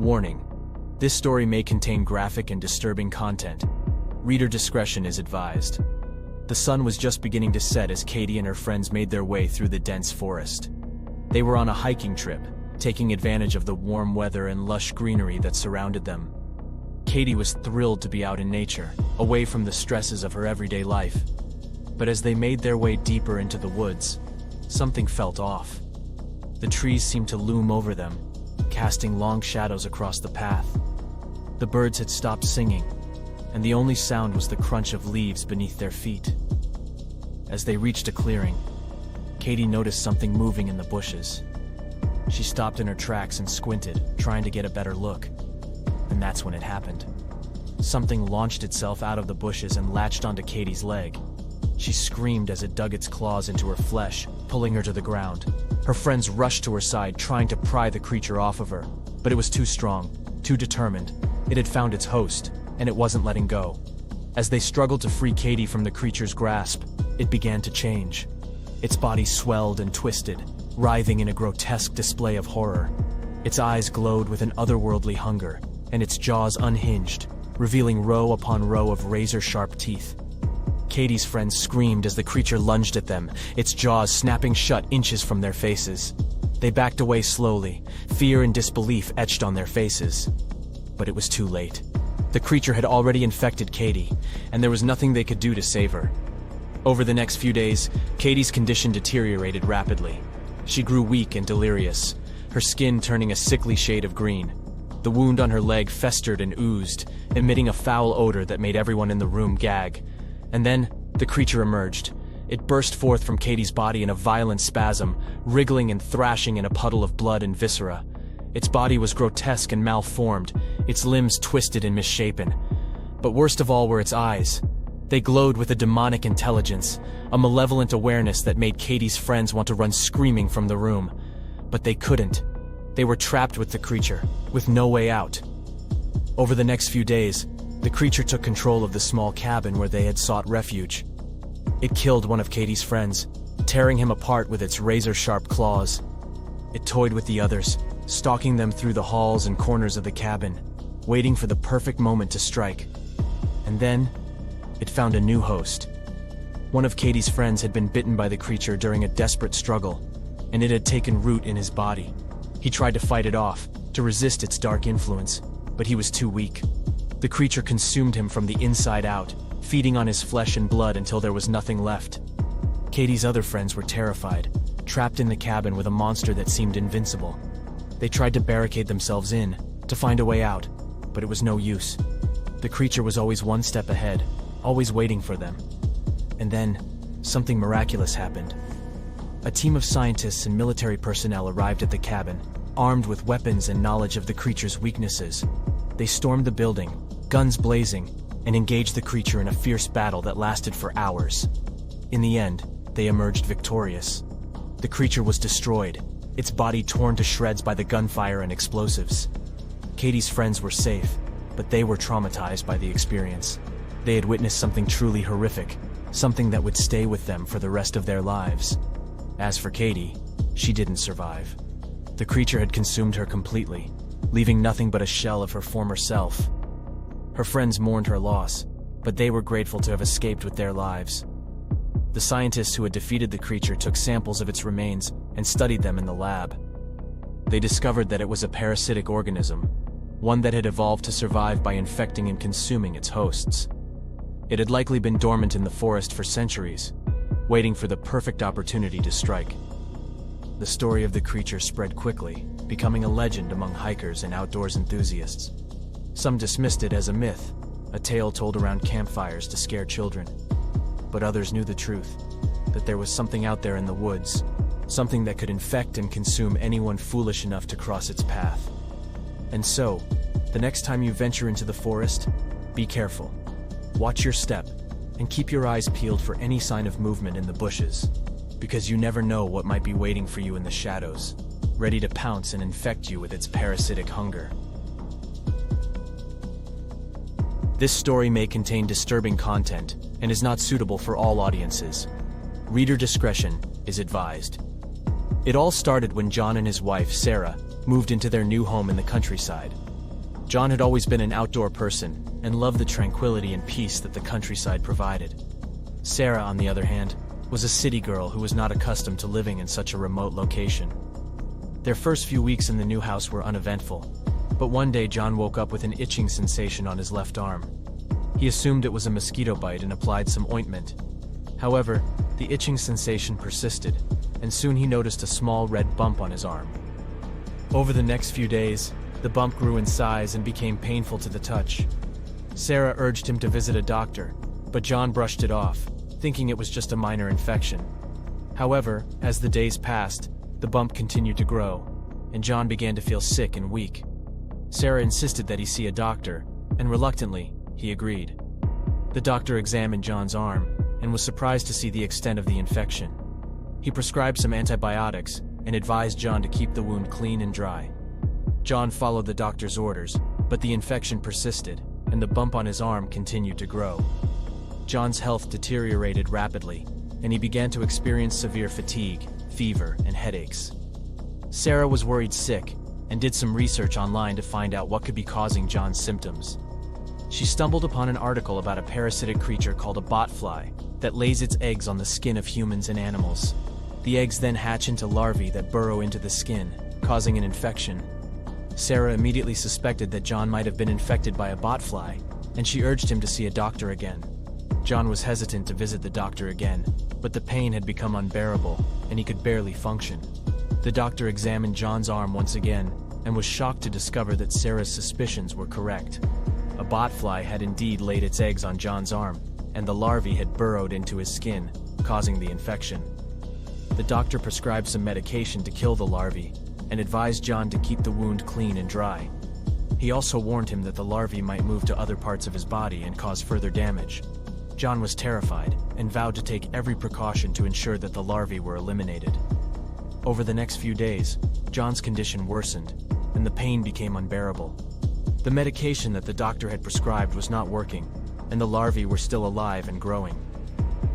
Warning: this story may contain graphic and disturbing content. Reader discretion is advised. The sun was just beginning to set as Katie and her friends made their way through the dense forest. They were on a hiking trip, taking advantage of the warm weather and lush greenery that surrounded them. Katie was thrilled to be out in nature, away from the stresses of her everyday life. But as they made their way deeper into the woods, something felt off. The trees seemed to loom over them, casting long shadows across the path. The birds had stopped singing, and the only sound was the crunch of leaves beneath their feet. As they reached a clearing, Katie noticed something moving in the bushes. She stopped in her tracks and squinted, trying to get a better look. And that's when it happened. Something launched itself out of the bushes and latched onto Katie's leg. She screamed as it dug its claws into her flesh, pulling her to the ground. Her friends rushed to her side, trying to pry the creature off of her, but it was too strong, too determined. It had found its host, and it wasn't letting go. As they struggled to free Katie from the creature's grasp, it began to change. Its body swelled and twisted, writhing in a grotesque display of horror. Its eyes glowed with an otherworldly hunger, and its jaws unhinged, revealing row upon row of razor-sharp teeth. Katie's friends screamed as the creature lunged at them, its jaws snapping shut inches from their faces. They backed away slowly, fear and disbelief etched on their faces. But it was too late. The creature had already infected Katie, and there was nothing they could do to save her. Over the next few days, Katie's condition deteriorated rapidly. She grew weak and delirious, her skin turning a sickly shade of green. The wound on her leg festered and oozed, emitting a foul odor that made everyone in the room gag. And then, the creature emerged. It burst forth from Katie's body in a violent spasm, wriggling and thrashing in a puddle of blood and viscera. Its body was grotesque and malformed, its limbs twisted and misshapen. But worst of all were its eyes. They glowed with a demonic intelligence, a malevolent awareness that made Katie's friends want to run screaming from the room. But they couldn't. They were trapped with the creature, with no way out. Over the next few days, the creature took control of the small cabin where they had sought refuge. It killed one of Katie's friends, tearing him apart with its razor-sharp claws. It toyed with the others, stalking them through the halls and corners of the cabin, waiting for the perfect moment to strike. And then, it found a new host. One of Katie's friends had been bitten by the creature during a desperate struggle, and it had taken root in his body. He tried to fight it off, to resist its dark influence, but he was too weak. The creature consumed him from the inside out, feeding on his flesh and blood until there was nothing left. Katie's other friends were terrified, trapped in the cabin with a monster that seemed invincible. They tried to barricade themselves in, to find a way out, but it was no use. The creature was always one step ahead, always waiting for them. And then, something miraculous happened. A team of scientists and military personnel arrived at the cabin, armed with weapons and knowledge of the creature's weaknesses. They stormed the building, guns blazing, and engaged the creature in a fierce battle that lasted for hours. In the end, they emerged victorious. The creature was destroyed, its body torn to shreds by the gunfire and explosives. Katie's friends were safe, but they were traumatized by the experience. They had witnessed something truly horrific, something that would stay with them for the rest of their lives. As for Katie, she didn't survive. The creature had consumed her completely, leaving nothing but a shell of her former self. Her friends mourned her loss, but they were grateful to have escaped with their lives. The scientists who had defeated the creature took samples of its remains and studied them in the lab. They discovered that it was a parasitic organism, one that had evolved to survive by infecting and consuming its hosts. It had likely been dormant in the forest for centuries, waiting for the perfect opportunity to strike. The story of the creature spread quickly, becoming a legend among hikers and outdoors enthusiasts. Some dismissed it as a myth, a tale told around campfires to scare children. But others knew the truth, that there was something out there in the woods, something that could infect and consume anyone foolish enough to cross its path. And so, the next time you venture into the forest, be careful. Watch your step, and keep your eyes peeled for any sign of movement in the bushes, because you never know what might be waiting for you in the shadows, ready to pounce and infect you with its parasitic hunger. This story may contain disturbing content and is not suitable for all audiences. Reader discretion is advised. It all started when John and his wife, Sarah, moved into their new home in the countryside. John had always been an outdoor person and loved the tranquility and peace that the countryside provided. Sarah, on the other hand, was a city girl who was not accustomed to living in such a remote location. Their first few weeks in the new house were uneventful, but one day John woke up with an itching sensation on his left arm. He assumed it was a mosquito bite and applied some ointment. However, the itching sensation persisted, and soon he noticed a small red bump on his arm. Over the next few days, the bump grew in size and became painful to the touch. Sarah urged him to visit a doctor, but John brushed it off, thinking it was just a minor infection. However, as the days passed, the bump continued to grow, and John began to feel sick and weak. Sarah insisted that he see a doctor, and reluctantly, he agreed. The doctor examined John's arm and was surprised to see the extent of the infection. He prescribed some antibiotics and advised John to keep the wound clean and dry. John followed the doctor's orders, but the infection persisted, and the bump on his arm continued to grow. John's health deteriorated rapidly, and he began to experience severe fatigue, fever, and headaches. Sarah was worried sick and did some research online to find out what could be causing John's symptoms. She stumbled upon an article about a parasitic creature called a botfly that lays its eggs on the skin of humans and animals. The eggs then hatch into larvae that burrow into the skin, causing an infection. Sarah immediately suspected that John might have been infected by a botfly, and she urged him to see a doctor again. John was hesitant to visit the doctor again, but the pain had become unbearable, and he could barely function. The doctor examined John's arm once again, and was shocked to discover that Sarah's suspicions were correct. A botfly had indeed laid its eggs on John's arm, and the larvae had burrowed into his skin, causing the infection. The doctor prescribed some medication to kill the larvae, and advised John to keep the wound clean and dry. He also warned him that the larvae might move to other parts of his body and cause further damage. John was terrified, and vowed to take every precaution to ensure that the larvae were eliminated. Over the next few days, John's condition worsened, and the pain became unbearable. The medication that the doctor had prescribed was not working, and the larvae were still alive and growing.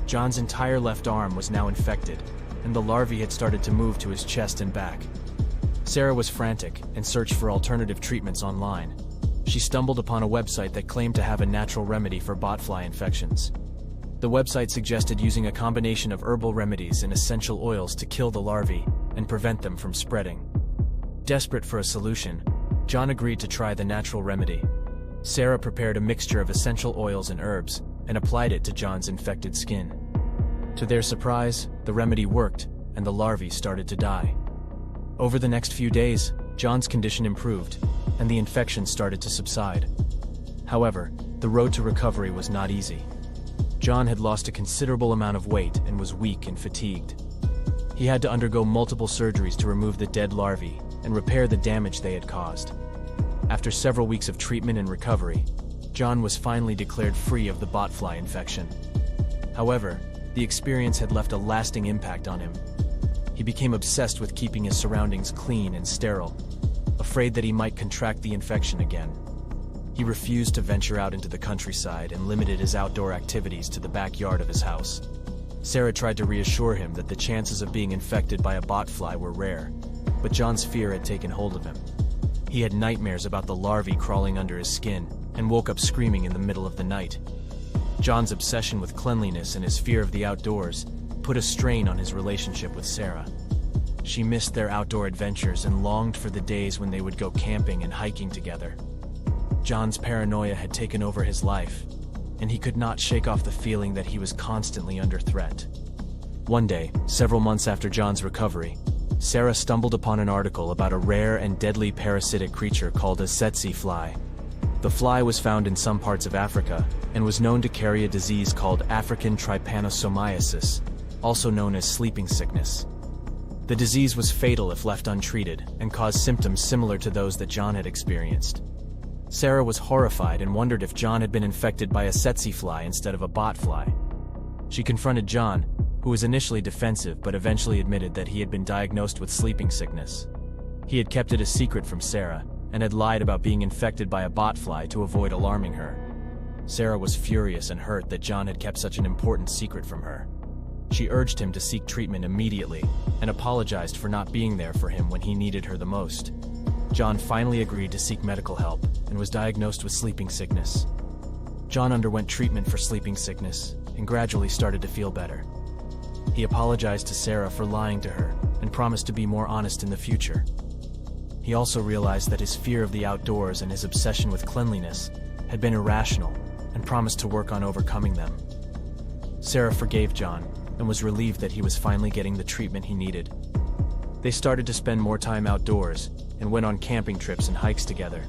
John's entire left arm was now infected, and the larvae had started to move to his chest and back. Sarah was frantic and searched for alternative treatments online. She stumbled upon a website that claimed to have a natural remedy for botfly infections. The website suggested using a combination of herbal remedies and essential oils to kill the larvae and prevent them from spreading. Desperate for a solution, John agreed to try the natural remedy. Sarah prepared a mixture of essential oils and herbs and applied it to John's infected skin. To their surprise, the remedy worked, and the larvae started to die. Over the next few days, John's condition improved, and the infection started to subside. However, the road to recovery was not easy. John had lost a considerable amount of weight and was weak and fatigued. He had to undergo multiple surgeries to remove the dead larvae and repair the damage they had caused. After several weeks of treatment and recovery, John was finally declared free of the botfly infection. However, the experience had left a lasting impact on him. He became obsessed with keeping his surroundings clean and sterile, afraid that he might contract the infection again. He refused to venture out into the countryside and limited his outdoor activities to the backyard of his house. Sarah tried to reassure him that the chances of being infected by a botfly were rare, but John's fear had taken hold of him. He had nightmares about the larvae crawling under his skin and woke up screaming in the middle of the night. John's obsession with cleanliness and his fear of the outdoors put a strain on his relationship with Sarah. She missed their outdoor adventures and longed for the days when they would go camping and hiking together. John's paranoia had taken over his life, and he could not shake off the feeling that he was constantly under threat. One day, several months after John's recovery, Sarah stumbled upon an article about a rare and deadly parasitic creature called a tsetse fly. The fly was found in some parts of Africa and was known to carry a disease called African trypanosomiasis, also known as sleeping sickness. The disease was fatal if left untreated and caused symptoms similar to those that John had experienced. Sarah was horrified and wondered if John had been infected by a tsetse fly instead of a botfly. She confronted John, who was initially defensive but eventually admitted that he had been diagnosed with sleeping sickness. He had kept it a secret from Sarah and had lied about being infected by a botfly to avoid alarming her. Sarah was furious and hurt that John had kept such an important secret from her. She urged him to seek treatment immediately and apologized for not being there for him when he needed her the most. John finally agreed to seek medical help and was diagnosed with sleeping sickness. John underwent treatment for sleeping sickness and gradually started to feel better. He apologized to Sarah for lying to her and promised to be more honest in the future. He also realized that his fear of the outdoors and his obsession with cleanliness had been irrational and promised to work on overcoming them. Sarah forgave John and was relieved that he was finally getting the treatment he needed. They started to spend more time outdoors and went on camping trips and hikes together.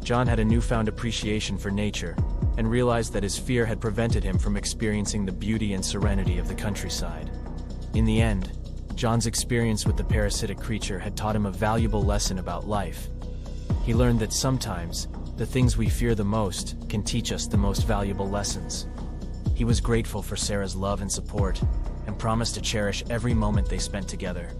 John had a newfound appreciation for nature and realized that his fear had prevented him from experiencing the beauty and serenity of the countryside. In the end, John's experience with the parasitic creature had taught him a valuable lesson about life. He learned that sometimes, the things we fear the most can teach us the most valuable lessons. He was grateful for Sarah's love and support, and promised to cherish every moment they spent together.